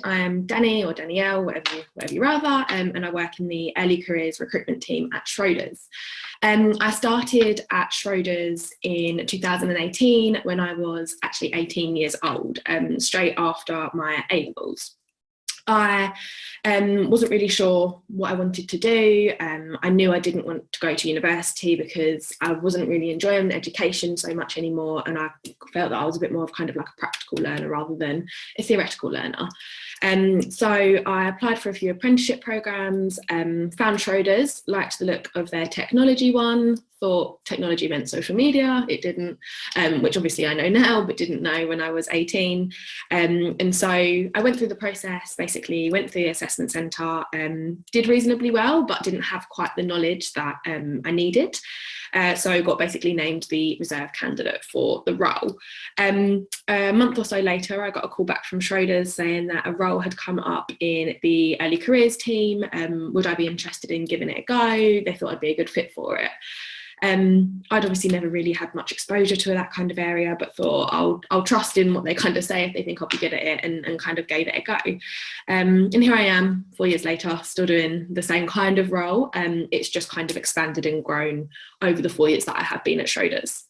I am Danny or Danielle, whatever you rather, and I work in the early careers recruitment team at Schroders. I started at Schroders in 2018 when I was actually 18 years old, straight after my A-levels. I wasn't really sure what I wanted to do. I knew I didn't want to go to university because I wasn't really enjoying education so much anymore, and I felt that I was a bit more of kind of like a practical learner rather than a theoretical learner. So I applied for a few apprenticeship programs, found Schroders, liked the look of their technology one, thought technology meant social media. It didn't, which obviously I know now, but didn't know when I was 18. And so I went through the process, basically went through the assessment centre, did reasonably well, but didn't have quite the knowledge that I needed. So I got basically named the reserve candidate for the role. A month or so later, I got a call back from Schroders saying that a role had come up in the early careers team. Would I be interested in giving it a go? They thought I'd be a good fit for it. I'd obviously never really had much exposure to that kind of area, but thought I'll trust in what they kind of say if they think I'll be good at it, and kind of gave it a go. And here I am 4 years later, still doing the same kind of role. It's just kind of expanded and grown over the 4 years that I have been at Schroders.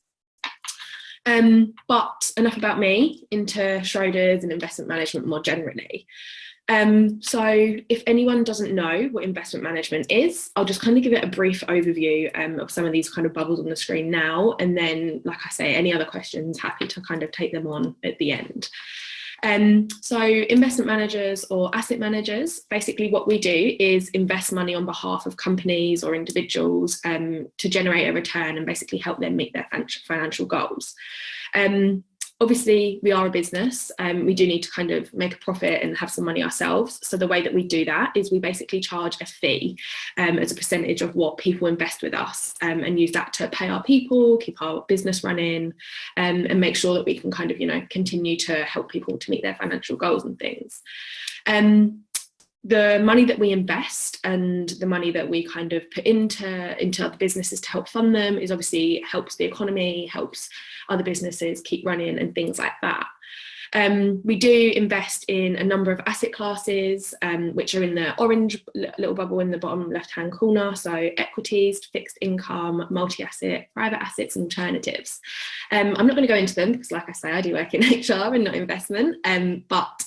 But enough about me, into Schroders and investment management more generally. So if anyone doesn't know what investment management is, I'll just kind of give it a brief overview of some of these kind of bubbles on the screen now, and then, like I say, any other questions, happy to kind of take them on at the end. So investment managers or asset managers, basically what we do is invest money on behalf of companies or individuals to generate a return and basically help them meet their financial goals. Obviously, we are a business, we do need to kind of make a profit and have some money ourselves. So the way that we do that is we basically charge a fee as a percentage of what people invest with us, and use that to pay our people, keep our business running, and make sure that we can kind of, continue to help people to meet their financial goals and things. The money that we invest and the money that we kind of put into other businesses to help fund them is obviously helps the economy, helps other businesses keep running and things like that. We do invest in a number of asset classes, which are in the orange little bubble in the bottom left-hand corner. So equities, fixed income, multi-asset, private assets, and alternatives. I'm not going to go into them because, like I say, I do work in HR and not investment, but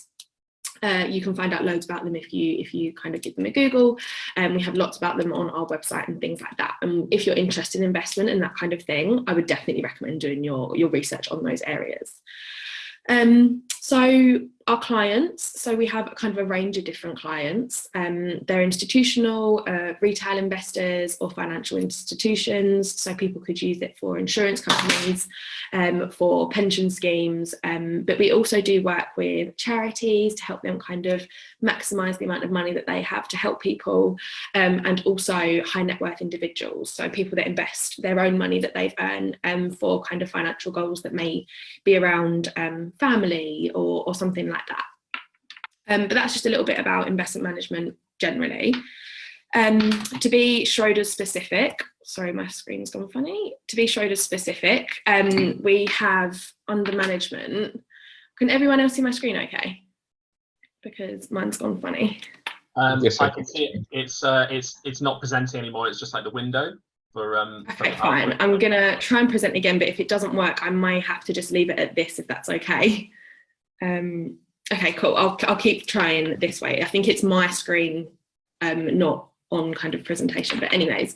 you can find out loads about them if you kind of give them a Google. We have lots about them on our website and things like that. And if you're interested in investment and that kind of thing, I would definitely recommend doing your research on those areas. So our clients, so we have kind of a range of different clients. They're institutional, retail investors, or financial institutions. So people could use it for insurance companies, for pension schemes. But we also do work with charities to help them kind of maximise the amount of money that they have to help people, and also high net worth individuals. So people that invest their own money that they've earned for kind of financial goals that may be around family or something like that. But that's just a little bit about investment management generally. To be Schroders specific, sorry, my screen's gone funny. To be Schroders specific, we have under management. Can everyone else see my screen okay? Because mine's gone funny. Yes, I can see it. It's not presenting anymore. It's just like the window. Okay, fine. I'm gonna try and present again, but if it doesn't work, I might have to just leave it at this if that's okay. Okay, cool. I'll keep trying this way. I think it's my screen, not on kind of presentation, but anyways,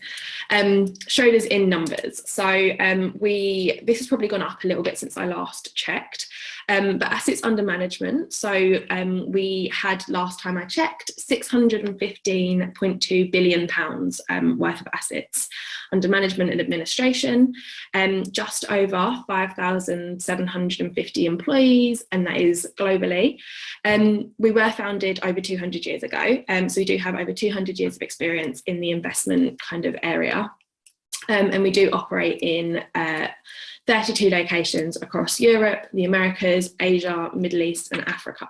Schroders in numbers. So this has probably gone up a little bit since I last checked, but assets under management. So we had, last time I checked, £615.2 billion worth of assets under management and administration, just over 5,750 employees, and that is globally. We were founded over 200 years ago, so we do have over 200 years of experience in the investment kind of area. And we do operate in 32 locations across Europe, the Americas, Asia, Middle East, and Africa.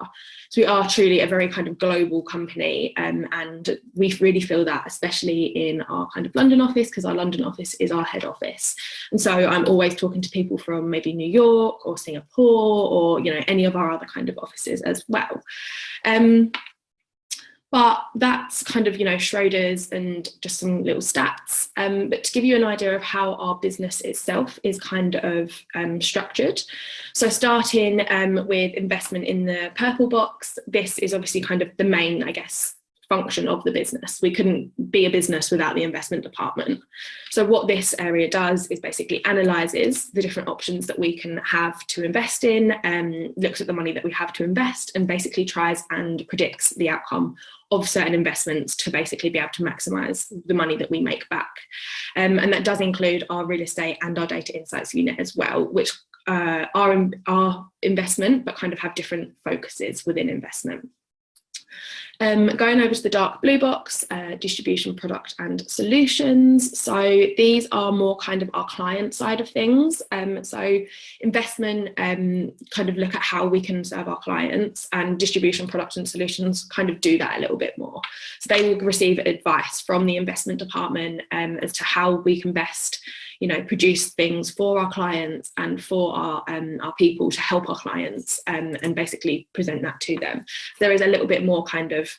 So we are truly a very kind of global company, and we really feel that, especially in our kind of London office, because our London office is our head office. And so I'm always talking to people from maybe New York or Singapore, or, you know, any of our other kind of offices as well. But that's kind of, you know, Schroders and just some little stats. But to give you an idea of how our business itself is kind of structured. So starting with investment in the purple box, this is obviously kind of the main, I guess, function of the business. We couldn't be a business without the investment department. So what this area does is basically analyses the different options that we can have to invest in, looks at the money that we have to invest, and basically tries and predicts the outcome of certain investments to basically be able to maximise the money that we make back. And that does include our real estate and our data insights unit as well, which are investment, but kind of have different focuses within investment. Going over to the dark blue box, distribution, product and solutions. So these are more kind of our client side of things. So investment kind of look at how we can serve our clients, and distribution, product and solutions kind of do that a little bit more. So they will receive advice from the investment department as to how we can best, you know, produce things for our clients and for our people to help our clients, and basically present that to them. There is a little bit more kind of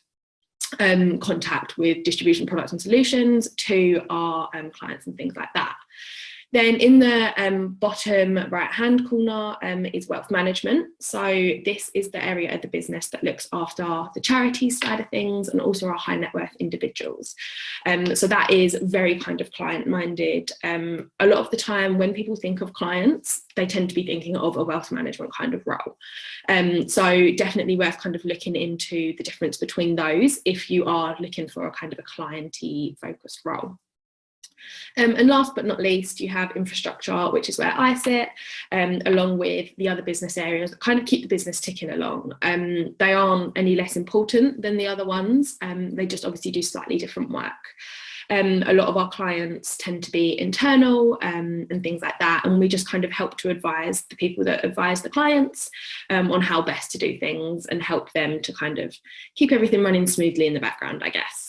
contact with distribution, products and solutions to our clients and things like that. Then in the bottom right hand corner is wealth management. So this is the area of the business that looks after the charity side of things and also our high net worth individuals. So that is very kind of client minded. A lot of the time when people think of clients, they tend to be thinking of a wealth management kind of role. So definitely worth kind of looking into the difference between those if you are looking for a kind of a client-y focused role. And last but not least, you have infrastructure, which is where I sit, along with the other business areas that kind of keep the business ticking along. They aren't any less important than the other ones. They just obviously do slightly different work. A lot of our clients tend to be internal and things like that, and we just kind of help to advise the people that advise the clients on how best to do things and help them to kind of keep everything running smoothly in the background, I guess.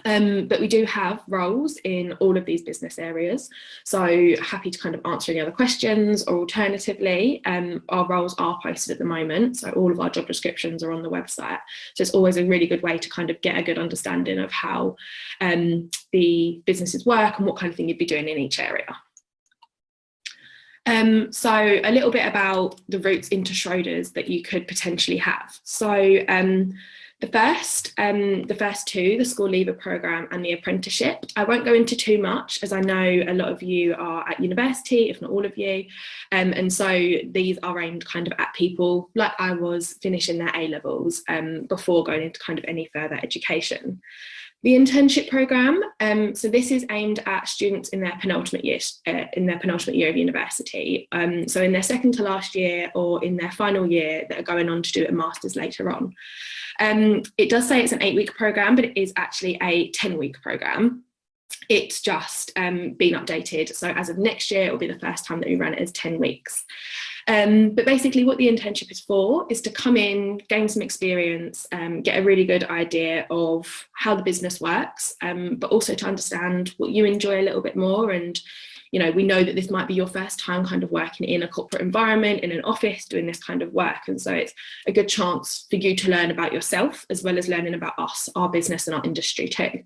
But we do have roles in all of these business areas, so happy to kind of answer any other questions, or alternatively our roles are posted at the moment, so all of our job descriptions are on the website, so it's always a really good way to kind of get a good understanding of how the businesses work and what kind of thing you'd be doing in each area. So a little bit about the routes into Schroders that you could potentially have. So the first two, the school leaver programme and the apprenticeship, I won't go into too much, as I know a lot of you are at university, if not all of you, and so these are aimed kind of at people like I was, finishing their A-levels before going into kind of any further education. The internship programme, so this is aimed at students in their penultimate year of university, so in their second to last year or in their final year that are going on to do a master's later on. It does say it's an 8-week programme, but it is actually a 10-week programme. It's just been updated, so as of next year it will be the first time that we run it as 10 weeks. But basically what the internship is for is to come in, gain some experience, get a really good idea of how the business works, but also to understand what you enjoy a little bit more. And you know, we know that this might be your first time kind of working in a corporate environment, in an office, doing this kind of work. And so it's a good chance for you to learn about yourself, as well as learning about us, our business and our industry too.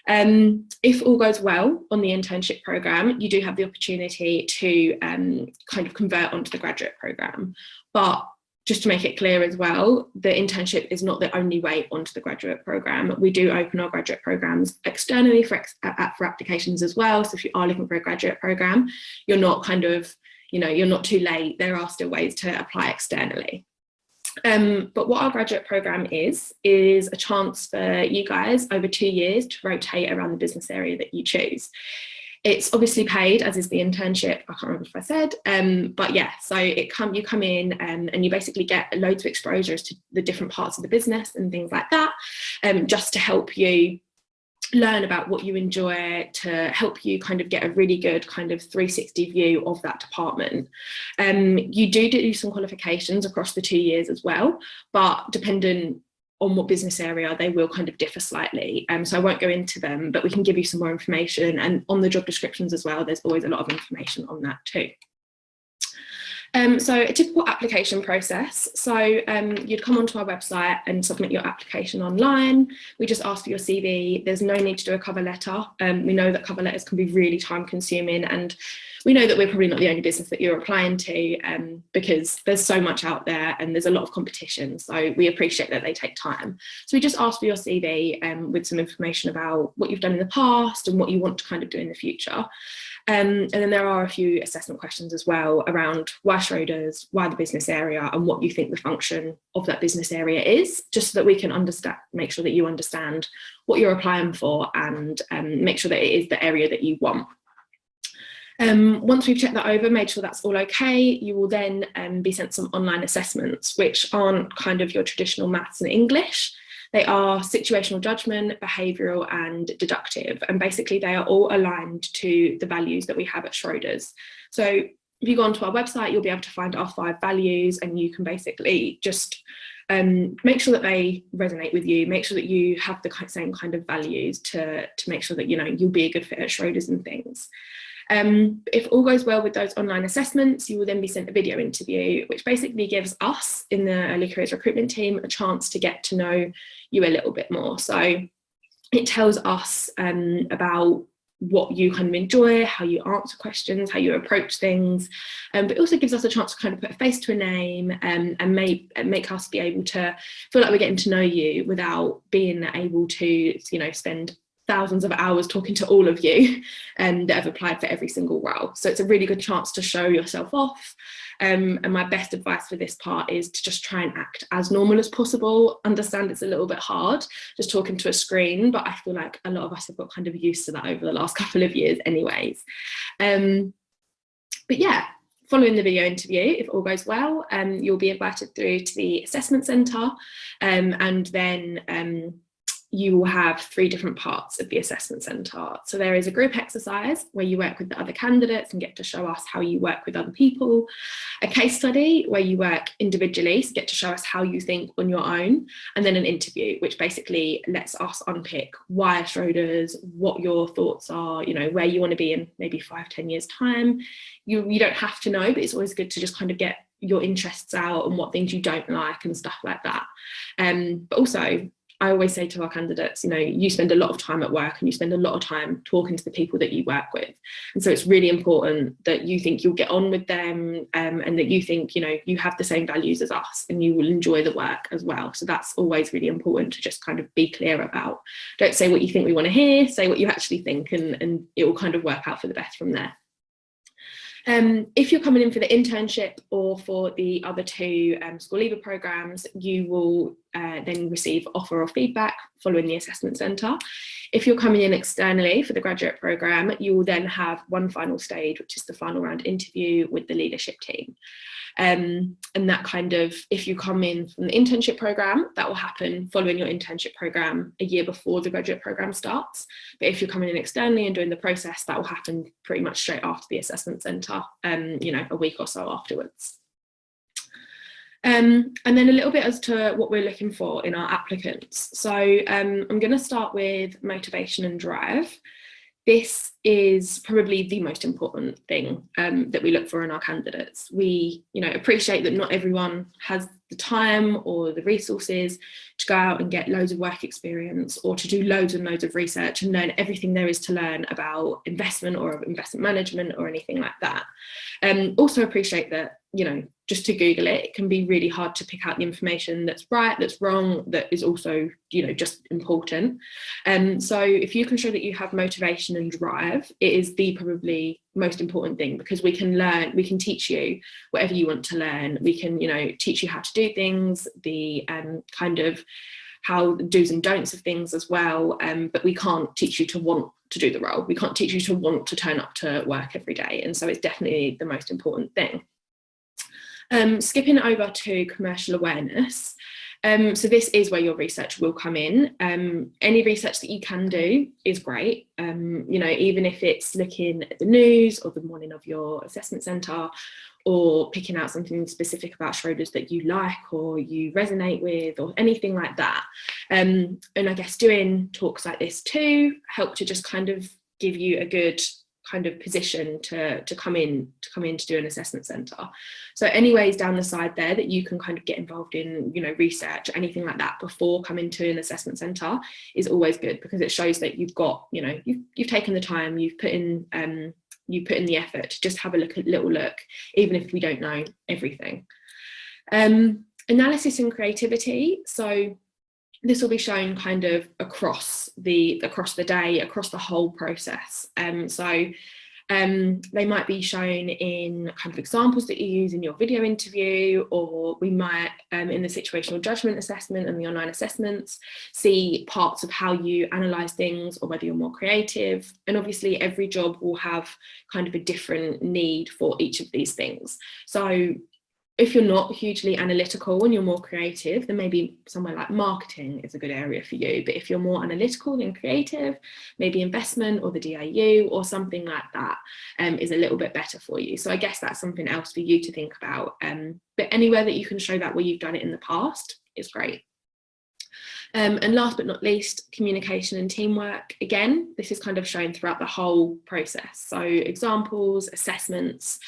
If all goes well on the internship programme, you do have the opportunity to kind of convert onto the graduate programme. But just to make it clear as well, the internship is not the only way onto the graduate programme. We do open our graduate programmes externally for applications as well. So if you are looking for a graduate programme, you're not kind of, you know, you're not too late. There are still ways to apply externally. But what our graduate programme is a chance for you guys over 2 years to rotate around the business area that you choose. It's obviously paid, as is the internship. I can't remember if I said, but yeah, so you come in and you basically get loads of exposures to the different parts of the business and things like that, just to help you learn about what you enjoy, to help you kind of get a really good kind of 360 view of that department. You do some qualifications across the 2 years as well, but dependent on what business area, they will kind of differ slightly. So I won't go into them, but we can give you some more information, and on the job descriptions as well, there's always a lot of information on that too. So a typical application process. So you'd come onto our website and submit your application online. We just ask for your CV. There's no need to do a cover letter. We know that cover letters can be really time consuming, and we know that we're probably not the only business that you're applying to, because there's so much out there and there's a lot of competition. So we appreciate that they take time. So we just ask for your CV with some information about what you've done in the past and what you want to kind of do in the future. And then there are a few assessment questions as well around why Schroders, why the business area, and what you think the function of that business area is, just so that we can understand, make sure that you understand what you're applying for, and make sure that it is the area that you want. Once we've checked that over, made sure that's all okay, you will then be sent some online assessments, which aren't kind of your traditional maths and English. They are situational judgment, behavioural and deductive, and basically they are all aligned to the values that we have at Schroders. So if you go onto our website, you'll be able to find our 5 values, and you can basically just make sure that they resonate with you, make sure that you have the same kind of values to make sure that, you know, you'll be a good fit at Schroders and things. If all goes well with those online assessments, you will then be sent a video interview, which basically gives us in the early careers recruitment team a chance to get to know you a little bit more. So it tells us about what you kind of enjoy, how you answer questions, how you approach things, but it also gives us a chance to kind of put a face to a name, and make us be able to feel like we're getting to know you without being able to, you know, spend thousands of hours talking to all of you that have applied for every single role. So it's a really good chance to show yourself off. And my best advice for this part is to just try and act as normal as possible. Understand it's a little bit hard just talking to a screen, but I feel like a lot of us have got kind of used to that over the last couple of years anyways. But yeah, following the video interview, if all goes well, you'll be invited through to the assessment centre, and then you will have 3 different parts of the assessment centre. So there is a group exercise where you work with the other candidates and get to show us how you work with other people, a case study where you work individually, so get to show us how you think on your own, and then an interview, which basically lets us unpick why Schroders, what your thoughts are, you know, where you want to be in maybe 5-10 years time. You don't have to know, but it's always good to just kind of get your interests out and what things you don't like and stuff like that. But also, I always say to our candidates, you know, you spend a lot of time at work and you spend a lot of time talking to the people that you work with. And so it's really important that you think you'll get on with them, and that you think, you know, you have the same values as us and you will enjoy the work as well. So that's always really important to just kind of be clear about. Don't say what you think we want to hear, say what you actually think, and it will kind of work out for the best from there. If you're coming in for the internship or for the other 2 school leaver programs, you will then receive offer or feedback following the assessment centre. If you're coming in externally for the graduate programme, you will then have one final stage, which is the final round interview with the leadership team. And that kind of, if you come in from the internship programme, that will happen following your internship programme a year before the graduate programme starts. But if you're coming in externally and doing the process, that will happen pretty much straight after the assessment centre, you know, a week or so afterwards. And then a little bit as to what we're looking for in our applicants. So I'm going to start with motivation and drive. This is probably the most important thing that we look for in our candidates. We, you know, appreciate that not everyone has the time or the resources to go out and get loads of work experience, or to do loads and loads of research and learn everything there is to learn about investment or investment management or anything like that. Also appreciate that, you know, just to Google it, it can be really hard to pick out the information that's right, that's wrong, that is also, you know, just important. So if you can show that you have motivation and drive, it is the probably most important thing, because we can learn, we can teach you whatever you want to learn. We can, you know, teach you how to do things, the kind of how do's and don'ts of things as well, but we can't teach you to want to do the role. We can't teach you to want to turn up to work every day, and so it's definitely the most important thing. Skipping over to commercial awareness, So this is where your research will come in. Any research that you can do is great. You know, even if it's looking at the news or the morning of your assessment centre, or picking out something specific about Schroders that you like or you resonate with, or anything like that. And I guess doing talks like this too help to just kind of give you a good kind of position to come in to do an assessment centre. So any ways down the side there that you can kind of get involved in, you know, research, anything like that before coming to an assessment centre is always good, because it shows that you've got, you know, you've taken the time, you've put in the effort to just have a little look, even if we don't know everything. Analysis and creativity. So this will be shown kind of across the day, across the whole process. They might be shown in kind of examples that you use in your video interview, or we might, in the situational judgment assessment and the online assessments, see parts of how you analyse things or whether you're more creative. And obviously every job will have kind of a different need for each of these things. So if you're not hugely analytical and you're more creative, then maybe somewhere like marketing is a good area for you. But if you're more analytical than creative, maybe investment or the DIU or something like that is a little bit better for you. So I guess that's something else for you to think about. But anywhere that you can show that where you've done it in the past is great. And last but not least, communication and teamwork. Again, this is kind of shown throughout the whole process. So examples, assessments,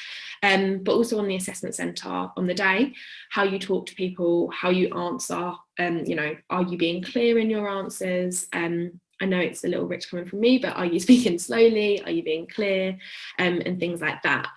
but also on the assessment centre on the day, how you talk to people, how you answer, you know, are you being clear in your answers? I know it's a little rich coming from me, but are you speaking slowly? Are you being clear? And things like that.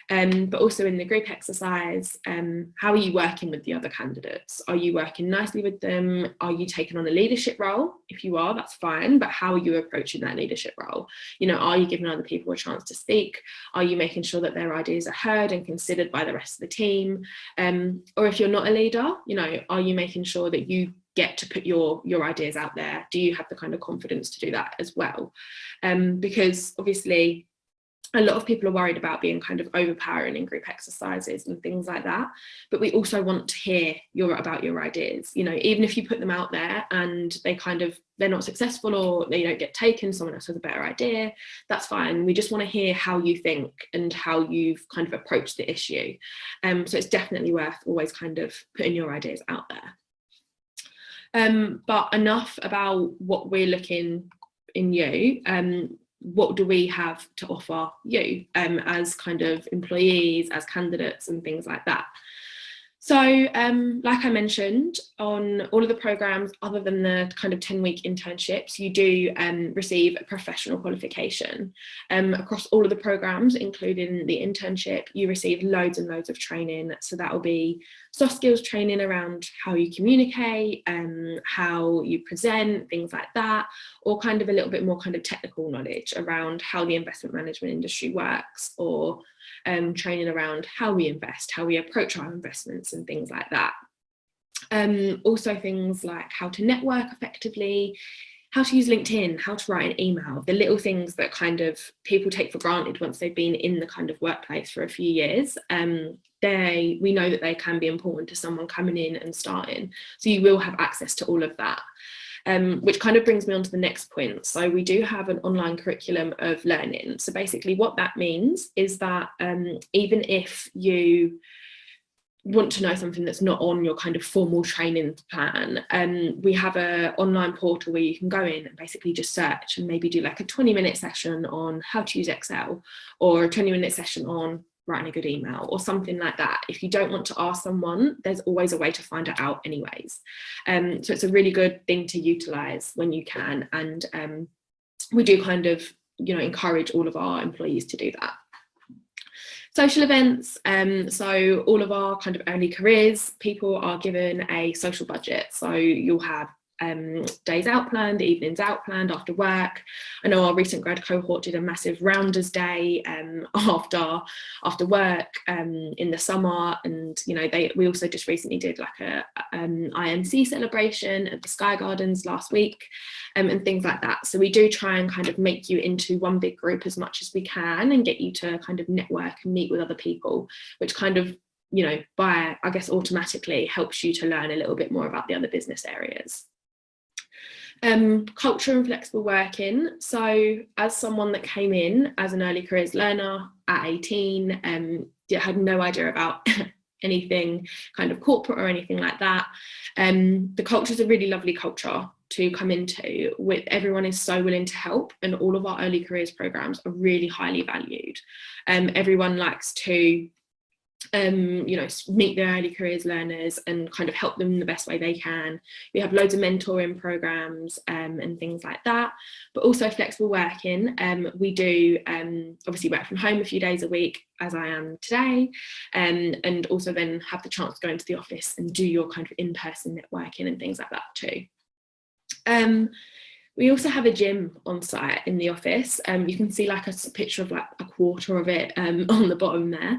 But also in the group exercise, how are you working with the other candidates? Are you working nicely with them? Are you taking on a leadership role? If you are, that's fine, but how are you approaching that leadership role? You know, are you giving other people a chance to speak? Are you making sure that their ideas are heard and considered by the rest of the team? Or if you're not a leader, you know, are you making sure that you get to put your ideas out there? Do you have the kind of confidence to do that as well? Because obviously a lot of people are worried about being kind of overpowering in group exercises and things like that, but we also want to hear about your ideas. You know, even if you put them out there and they're not successful or they don't get taken, someone else has a better idea, that's fine. We just want to hear how you think and how you've kind of approached the issue. So it's definitely worth always kind of putting your ideas out there. But enough about what we're looking in you. What do we have to offer you as kind of employees, as candidates and things like that? So like I mentioned, on all of the programmes other than the kind of 10-week internships, you do receive a professional qualification. Across all of the programmes, including the internship, you receive loads and loads of training. So that will be soft skills training around how you communicate, how you present, things like that, or kind of a little bit more kind of technical knowledge around how the investment management industry works, or training around how we invest, how we approach our investments and things like that. Also things like how to network effectively, how to use LinkedIn, how to write an email, the little things that kind of people take for granted once they've been in the kind of workplace for a few years. We know that they can be important to someone coming in and starting. So you will have access to all of that. Which kind of brings me on to the next point. So we do have an online curriculum of learning. So basically what that means is that even if you want to know something that's not on your kind of formal training plan, we have an online portal where you can go in and basically just search and maybe do like a 20-minute session on how to use Excel, or a 20-minute session on writing a good email or something like that. If you don't want to ask someone, there's always a way to find it out anyways. So it's a really good thing to utilise when you can, and we do kind of, you know, encourage all of our employees to do that. Social events, so all of our kind of early careers, people are given a social budget. So you'll have days out planned, evenings out planned after work. I know our recent grad cohort did a massive rounders day after work in the summer, and you know we also just recently did like a IMC celebration at the Sky Gardens last week, and things like that. So we do try and kind of make you into one big group as much as we can and get you to kind of network and meet with other people, which kind of by, I guess, automatically helps you to learn a little bit more about the other business areas. Culture and flexible working. So as someone that came in as an early careers learner at 18, had no idea about anything kind of corporate or anything like that. The culture is a really lovely culture to come into. Everyone is so willing to help, and all of our early careers programs are really highly valued. Everyone likes to meet their early careers learners and kind of help them in the best way they can. We have loads of mentoring programs and things like that, but also flexible working. We do obviously work from home a few days a week, as I am today, and also then have the chance to go into the office and do your kind of in-person networking and things like that too. We also have a gym on site in the office. You can see like a picture of like a quarter of it on the bottom there.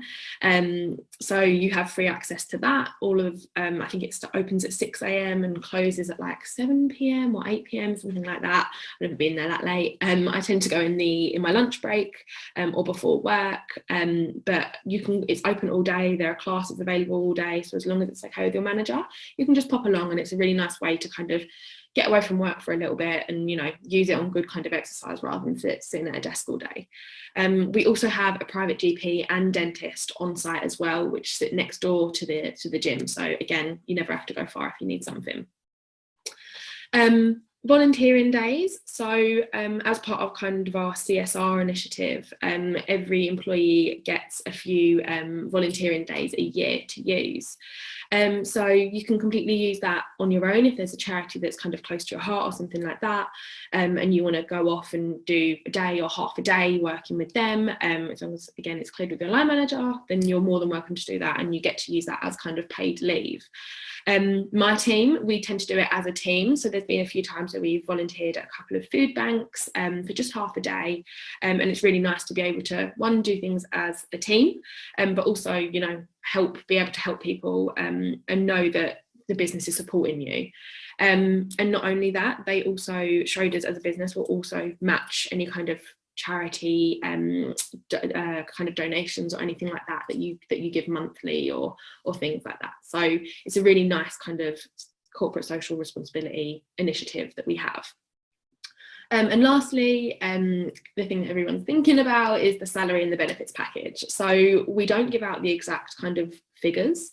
So you have free access to that. All of, I think it opens at 6 a.m. and closes at like 7 p.m. or 8 p.m, something like that. I've never been there that late. I tend to go in my lunch break or before work, but it's open all day. There are classes available all day. So as long as it's okay with your manager, you can just pop along, and it's a really nice way to kind of get away from work for a little bit and use it on good kind of exercise rather than sitting at a desk all day. We also have a private GP and dentist on site as well, which sit next door to the gym. So again, you never have to go far if you need something. Volunteering days. So as part of kind of our CSR initiative, every employee gets a few volunteering days a year to use. So you can completely use that on your own if there's a charity that's kind of close to your heart or something like that, and you want to go off and do a day or half a day working with them, as long as, again, it's cleared with your line manager, then you're more than welcome to do that, and you get to use that as kind of paid leave. My team, we tend to do it as a team. So there's been a few times where we've volunteered at a couple of food banks for just half a day. And it's really nice to be able to, one, do things as a team, but also, be able to help people and know that the business is supporting you. And not only that, Schroders as a business will also match any kind of charity kind of donations or anything like that that you give monthly or things like that. So it's a really nice kind of corporate social responsibility initiative that we have. And lastly, the thing that everyone's thinking about is the salary and the benefits package. So we don't give out the exact kind of figures.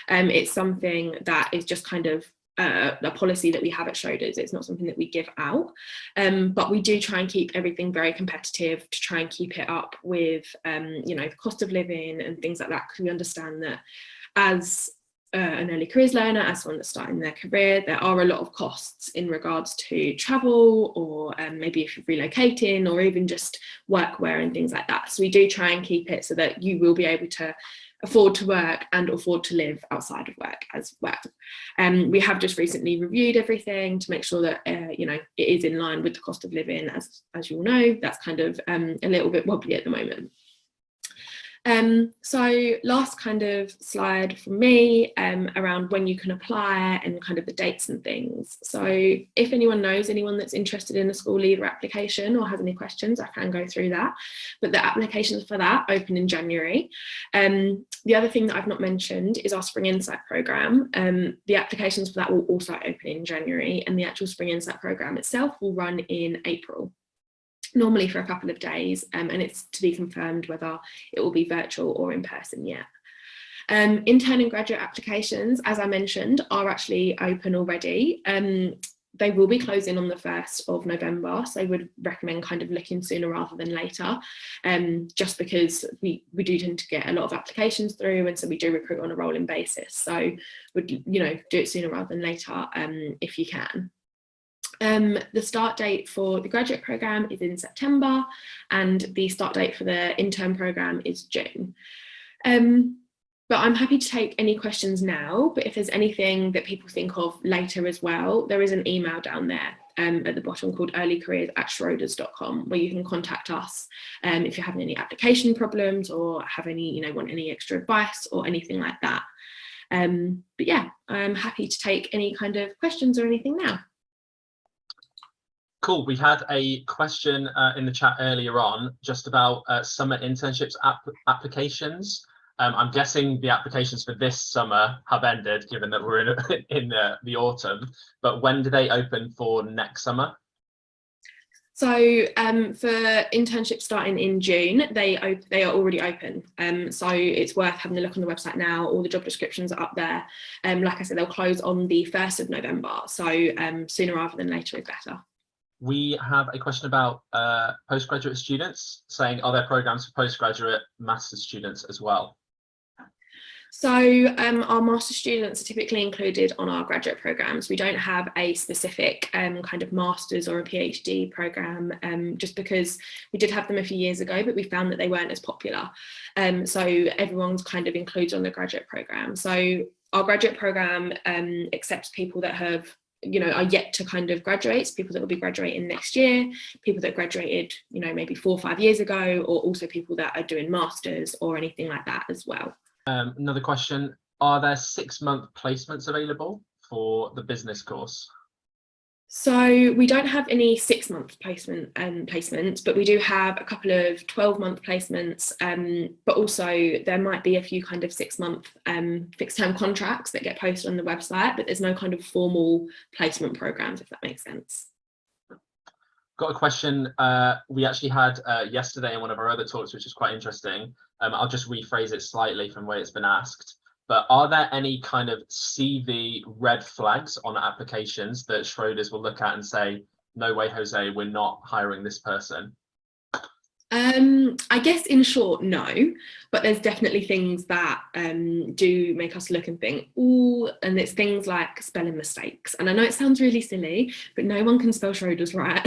It's something that is just kind of a policy that we have at Schroders. It's not something that we give out, but we do try and keep everything very competitive to try and keep it up with, the cost of living and things like that, because we understand that as an early careers learner, as someone that's starting their career, there are a lot of costs in regards to travel, or maybe if you're relocating, or even just workwear and things like that. So we do try and keep it so that you will be able to afford to work and afford to live outside of work as well. We have just recently reviewed everything to make sure that it is in line with the cost of living. As you all know, that's kind of a little bit wobbly at the moment. So last kind of slide from me around when you can apply and kind of the dates and things. So if anyone knows anyone that's interested in a school leaver application or has any questions, I can go through that, but the applications for that open in January. The other thing that I've not mentioned is our Spring Insight programme. The applications for that will also open in January, and the actual Spring Insight programme itself will run in April, normally for a couple of days, and it's to be confirmed whether it will be virtual or in person yet. Intern and graduate applications, as I mentioned, are actually open already. They will be closing on the 1st of November, so I would recommend kind of looking sooner rather than later, just because we do tend to get a lot of applications through, and so we do recruit on a rolling basis. So would do it sooner rather than later if you can. The start date for the graduate programme is in September, and the start date for the intern programme is June. But I'm happy to take any questions now, but if there's anything that people think of later as well, there is an email down there at the bottom called earlycareers@schroders.com, where you can contact us if you're having any application problems or have any, want any extra advice or anything like that. But yeah, I'm happy to take any kind of questions or anything now. Cool. We had a question in the chat earlier on just about summer internships applications. I'm guessing the applications for this summer have ended, given that we're in the autumn. But when do they open for next summer? So for internships starting in June, they are already open. So it's worth having a look on the website now. All the job descriptions are up there. Like I said, they'll close on the 1st of November. So sooner rather than later is better. We have a question about postgraduate students, saying, are there programs for postgraduate master's students as well? So our master's students are typically included on our graduate programs. We don't have a specific kind of master's or a PhD program, just because we did have them a few years ago, but we found that they weren't as popular. So everyone's kind of included on the graduate program. So our graduate program accepts people that have, are yet to kind of graduate, so people that will be graduating next year, people that graduated, maybe 4 or 5 years ago, or also people that are doing masters or anything like that as well. Another question, are there 6-month placements available for the business course? So we don't have any 6-month placements, but we do have a couple of 12-month placements, but also there might be a few kind of 6-month fixed-term contracts that get posted on the website, but there's no kind of formal placement programs, if that makes sense. Got a question we actually had yesterday in one of our other talks, which is quite interesting. I'll just rephrase it slightly from the way it's been asked. But are there any kind of CV red flags on applications that Schroders will look at and say, no way, Jose, we're not hiring this person? I guess in short, no, but there's definitely things that do make us look and think, ooh, and it's things like spelling mistakes. And I know it sounds really silly, but no one can spell Schroders right.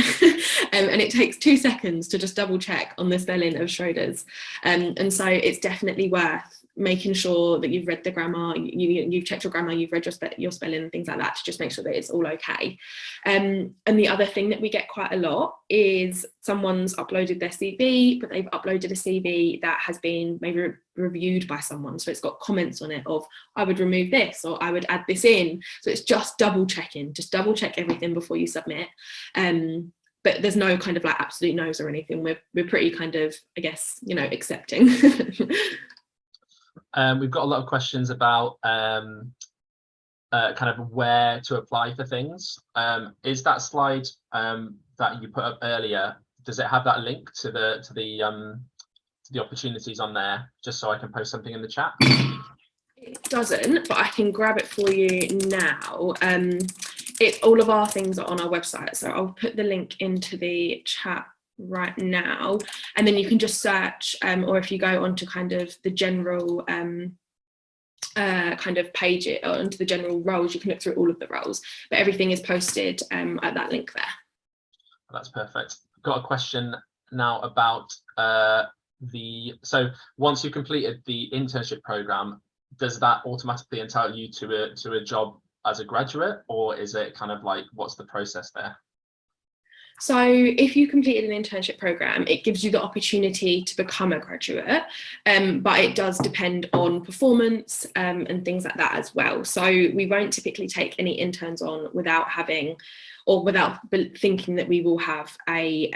And it takes 2 seconds to just double check on the spelling of Schroders. And so it's definitely worth making sure that you've read the grammar, you've checked your grammar, you've read your spelling and things like that, to just make sure that it's all okay. And the other thing that we get quite a lot is someone's uploaded their CV, but they've uploaded a CV that has been maybe reviewed by someone, so it's got comments on it of, I would remove this, or I would add this in. So it's just double checking, just double check everything before you submit. But there's no kind of like absolute no's or anything. We're pretty kind of, I guess, accepting. We've got a lot of questions about kind of where to apply for things. Is that slide that you put up earlier, does it have that link to the opportunities on there, just so I can post something in the chat? It doesn't, but I can grab it for you now. All of our things are on our website, so I'll put the link into the chat right now, and then you can just search, or if you go onto kind of the general kind of page, or onto the general roles, you can look through all of the roles, but everything is posted at that link there. That's perfect. Got a question now about so once you've completed the internship program, does that automatically entitle you to a job as a graduate, or is it kind of like, what's the process there? So if you completed an internship program, it gives you the opportunity to become a graduate, but it does depend on performance and things like that as well. So we won't typically take any interns on without having, or without thinking that we will have a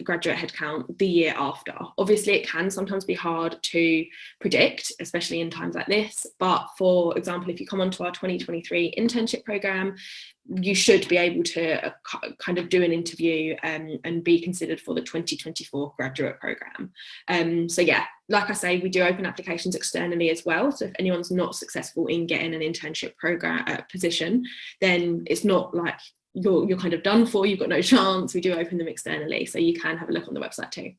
graduate headcount the year after. Obviously, it can sometimes be hard to predict, especially in times like this. But for example, if you come onto our 2023 internship program, you should be able to kind of do an interview and be considered for the 2024 graduate program. So yeah, like I say, we do open applications externally as well. So if anyone's not successful in getting an internship program position, then it's not like you're kind of done for, you've got no chance. We do open them externally, so you can have a look on the website too.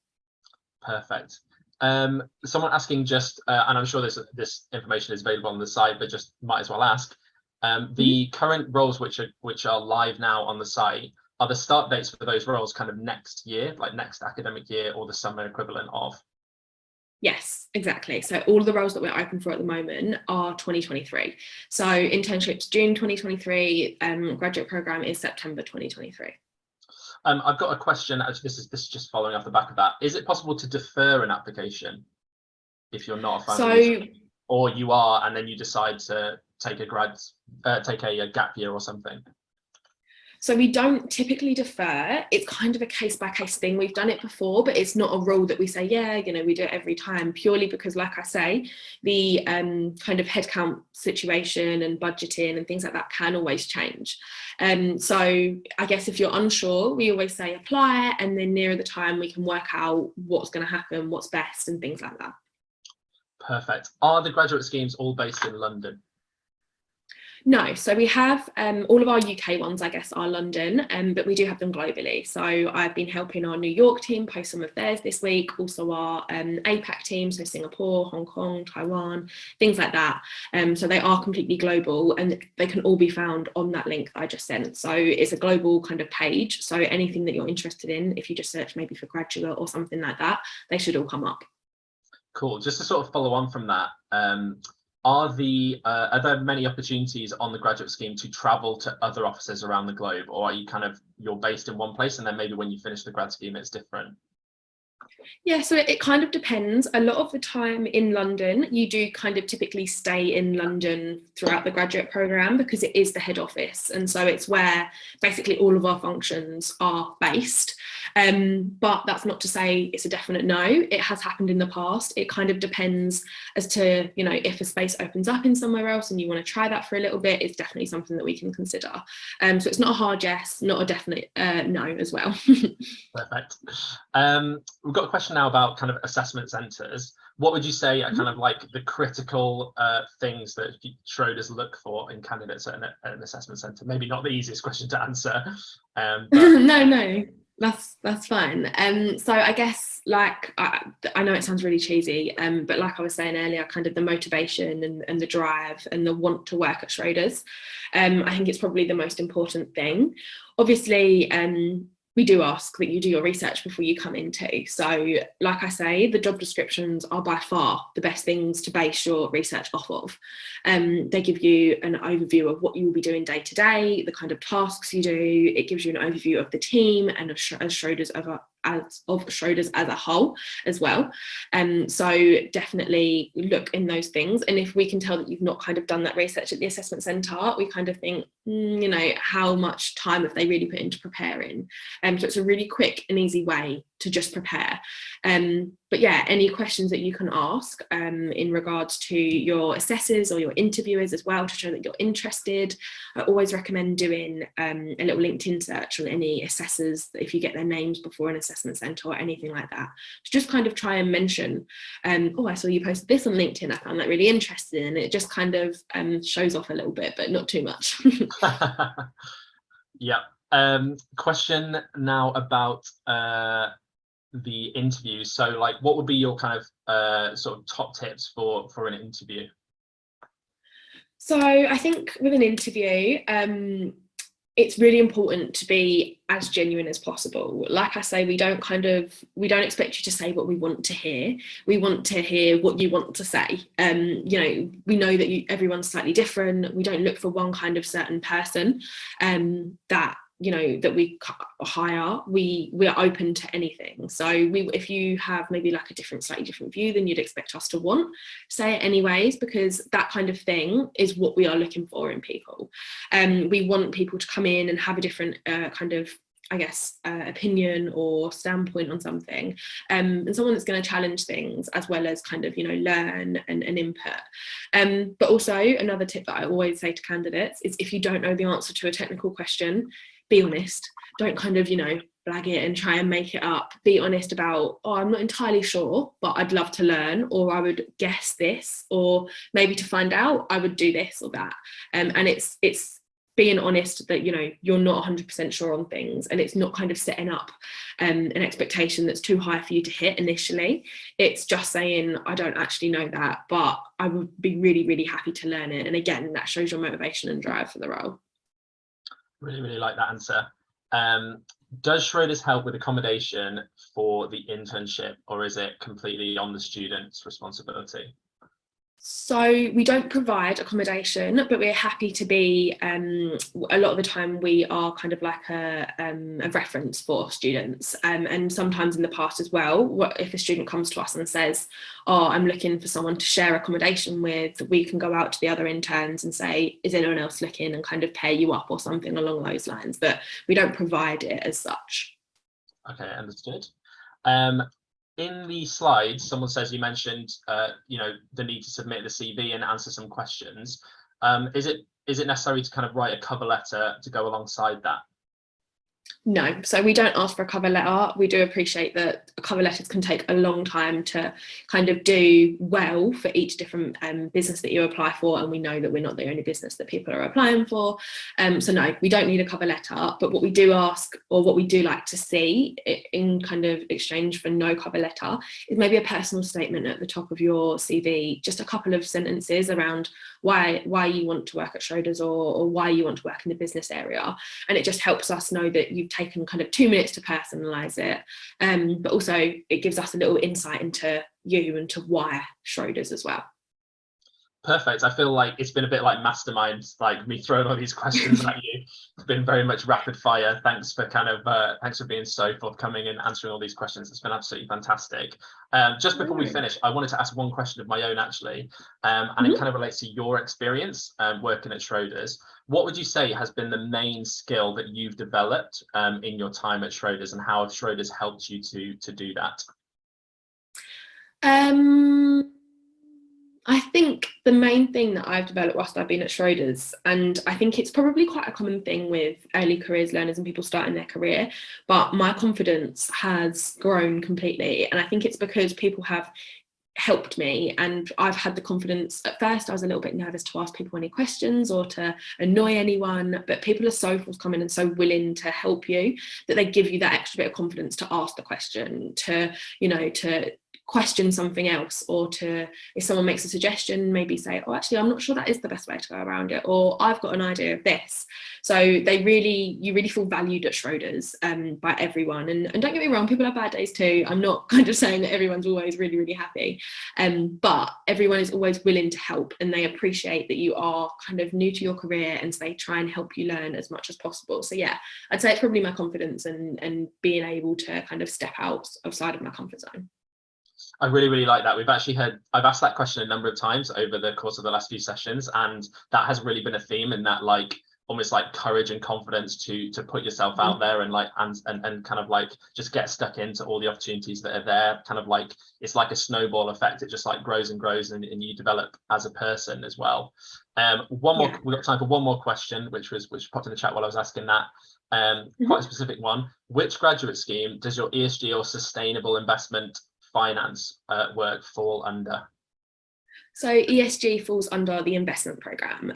Perfect. Someone asking just, and I'm sure this information is available on the site, but just might as well ask, the current roles which are live now on the site, are the start dates for those roles kind of next year, like next academic year, or the summer equivalent of? Yes, exactly. So all of the roles that we're open for at the moment are 2023. So internships June 2023, graduate program is September 2023. I've got a question. Actually, this is just following off the back of that. Is it possible to defer an application if you're not a final user, or you are, and then you decide to take a gap year or something? So we don't typically defer. It's kind of a case by case thing. We've done it before, but it's not a rule that we say, yeah, you know, we do it every time, purely because, like I say, the kind of headcount situation and budgeting and things like that can always change. So I guess if you're unsure, we always say apply, and then nearer the time we can work out what's going to happen, what's best, and things like that. Perfect. Are the graduate schemes all based in London? No, so we have all of our UK ones, I guess, are London, but we do have them globally. So I've been helping our New York team post some of theirs this week, also our APAC team, so Singapore, Hong Kong, Taiwan, things like that. So they are completely global, and they can all be found on that link that I just sent. So it's a global kind of page. So anything that you're interested in, if you just search maybe for graduate or something like that, they should all come up. Cool. Just to sort of follow on from that, are there many opportunities on the graduate scheme to travel to other offices around the globe, or are you you're based in one place and then maybe when you finish the grad scheme it's different? Yeah, so it kind of depends. A lot of the time in London, you do kind of typically stay in London throughout the graduate programme because it is the head office. And so it's where basically all of our functions are based. But that's not to say it's a definite no. It has happened in the past. It kind of depends as to, you know, if a space opens up in somewhere else and you want to try that for a little bit, it's definitely something that we can consider. So it's not a hard yes, not a definite no as well. Perfect. We've got a question now about kind of assessment centres. What would you say are kind of like the critical things that Schroders look for in candidates at an assessment centre? Maybe not the easiest question to answer. But... No, that's fine. So I guess, like, I know it sounds really cheesy, but like I was saying earlier, kind of the motivation and the drive and the want to work at Schroders, I think it's probably the most important thing. Obviously, we do ask that you do your research before you come into. So like I say, the job descriptions are by far the best things to base your research off of. They give you an overview of what you will be doing day to day, the kind of tasks you do. It gives you an overview of the team and of Schroders as a whole as well. So definitely look in those things. And if we can tell that you've not kind of done that research at the assessment centre, we kind of think, you know, how much time have they really put into preparing? So it's a really quick and easy way to just prepare. But yeah, any questions that you can ask in regards to your assessors or your interviewers as well to show that you're interested. I always recommend doing a little LinkedIn search on any assessors if you get their names before an assessment centre or anything like that. To just kind of try and mention, oh, I saw you posted this on LinkedIn, I found that really interesting. And it just kind of shows off a little bit, but not too much. Yeah. Question now about the interviews. So like, what would be your kind of sort of top tips for an interview? So I think with an interview, it's really important to be as genuine as possible. Like I say, we don't expect you to say what we want to hear. We want to hear what you want to say. You know, we know that everyone's slightly different. We don't look for one kind of certain person that, you know, that we hire. We are open to anything. So if you have maybe like a slightly different view than you'd expect us to want, say it anyways, because that kind of thing is what we are looking for in people. We want people to come in and have a different kind of, I guess, opinion or standpoint on something, and someone that's going to challenge things as well as kind of, you know, learn and input. But also another tip that I always say to candidates is, if you don't know the answer to a technical question, be honest. Don't kind of, you know, blag it and try and make it up. Be honest about, oh, I'm not entirely sure, but I'd love to learn, or I would guess this, or maybe to find out I would do this or that. And it's being honest that, you know, you're not 100% sure on things, and it's not kind of setting up an expectation that's too high for you to hit initially. It's just saying, I don't actually know that, but I would be really, really happy to learn it. And again, that shows your motivation and drive for the role. Really, really like that answer. Does Schroders help with accommodation for the internship, or is it completely on the student's responsibility? So we don't provide accommodation, but we're happy to be, a lot of the time we are kind of like a reference for students, and sometimes in the past as well, if a student comes to us and says, oh, I'm looking for someone to share accommodation with, we can go out to the other interns and say, is anyone else looking, and kind of pair you up or something along those lines, but we don't provide it as such. Okay, understood. In the slides, someone says you mentioned, the need to submit the CV and answer some questions. Is it necessary to kind of write a cover letter to go alongside that? No, so we don't ask for a cover letter. We do appreciate that cover letters can take a long time to kind of do well for each different business that you apply for, and we know that we're not the only business that people are applying for. So no, we don't need a cover letter, but what we do ask, or what we do like to see in kind of exchange for no cover letter, is maybe a personal statement at the top of your CV, just a couple of sentences around why you want to work at Schroders, or why you want to work in the business area, and it just helps us know that you've taken kind of 2 minutes to personalize it, but also it gives us a little insight into you and to why Schroders as well. Perfect. I feel like it's been a bit like mastermind, like me throwing all these questions at you. It's been very much rapid fire. Thanks for being so forthcoming and answering all these questions. It's been absolutely fantastic. Just before we finish, I wanted to ask one question of my own, actually, and it kind of relates to your experience working at Schroders. What would you say has been the main skill that you've developed in your time at Schroders, and how have Schroders helped you to do that? I think the main thing that I've developed whilst I've been at Schroders, and I think it's probably quite a common thing with early careers learners and people starting their career, but my confidence has grown completely. And I think it's because people have helped me, and I've had the confidence. At first I was a little bit nervous to ask people any questions or to annoy anyone, but people are so forthcoming and so willing to help you that they give you that extra bit of confidence to ask the question, to question something else, or to, if someone makes a suggestion, maybe say, oh, actually, I'm not sure that is the best way to go around it, or I've got an idea of this. So you really feel valued at Schroders by everyone. And don't get me wrong, people have bad days too. I'm not kind of saying that everyone's always really, really happy, but everyone is always willing to help, and they appreciate that you are kind of new to your career, and so they try and help you learn as much as possible. So yeah, I'd say it's probably my confidence and being able to kind of step outside of my comfort zone. I really, really like that. I've asked that question a number of times over the course of the last few sessions, and that has really been a theme, in that like almost like courage and confidence to put yourself out there, and like and kind of like just get stuck into all the opportunities that are there. Kind of like it's like a snowball effect. It just like grows and grows, and you develop as a person as well. We've got time for one more question, which popped in the chat while I was asking that. Quite a specific one. Which graduate scheme does your ESG or sustainable investment finance work fall under? So ESG falls under the investment programme,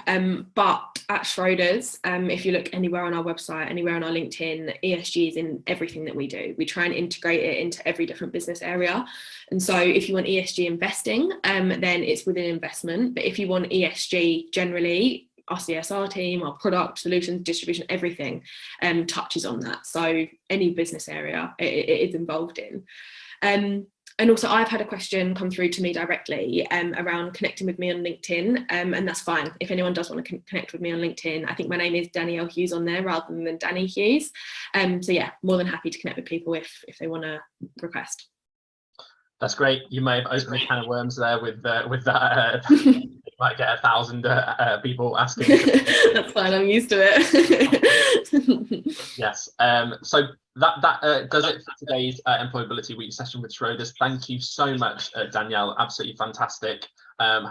but at Schroders, if you look anywhere on our website, anywhere on our LinkedIn, ESG is in everything that we do. We try and integrate it into every different business area. And so if you want ESG investing, then it's within investment. But if you want ESG generally, our CSR team, our product, solutions, distribution, everything touches on that. So any business area it is involved in. And also I've had a question come through to me directly around connecting with me on LinkedIn, and that's fine. If anyone does want to connect with me on LinkedIn, I think my name is Danielle Hughes on there rather than Danny Hughes. So yeah, more than happy to connect with people if they want to request. That's great. You may have opened a can of worms there with that. You might get 1,000 people asking. That's fine. I'm used to it. Yes. So that does it for today's Employability Week session with Schroders. Thank you so much, Danielle. Absolutely fantastic.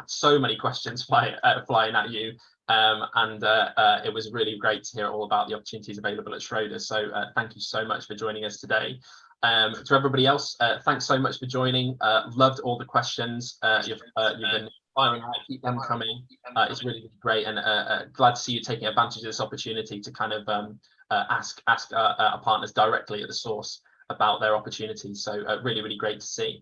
So many questions flying at you. And it was really great to hear all about the opportunities available at Schroders. So thank you so much for joining us today. To everybody else, thanks so much for joining. Loved all the questions you've been firing out. Keep them coming. It's really, really great, and glad to see you taking advantage of this opportunity to kind of ask our partners directly at the source about their opportunities. So really, really great to see.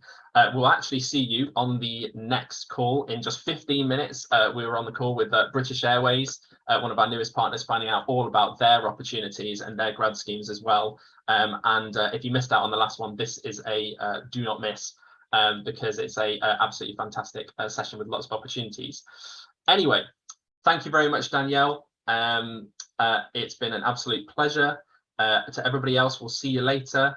We'll actually see you on the next call in just 15 minutes. We were on the call with British Airways, one of our newest partners, finding out all about their opportunities and their grad schemes as well. And if you missed out on the last one, this is a do not miss. because it's a absolutely fantastic session with lots of opportunities. Anyway, thank you very much, Danielle. It's been an absolute pleasure. To everybody else, we'll see you later.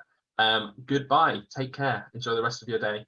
Goodbye. Take care. Enjoy the rest of your day.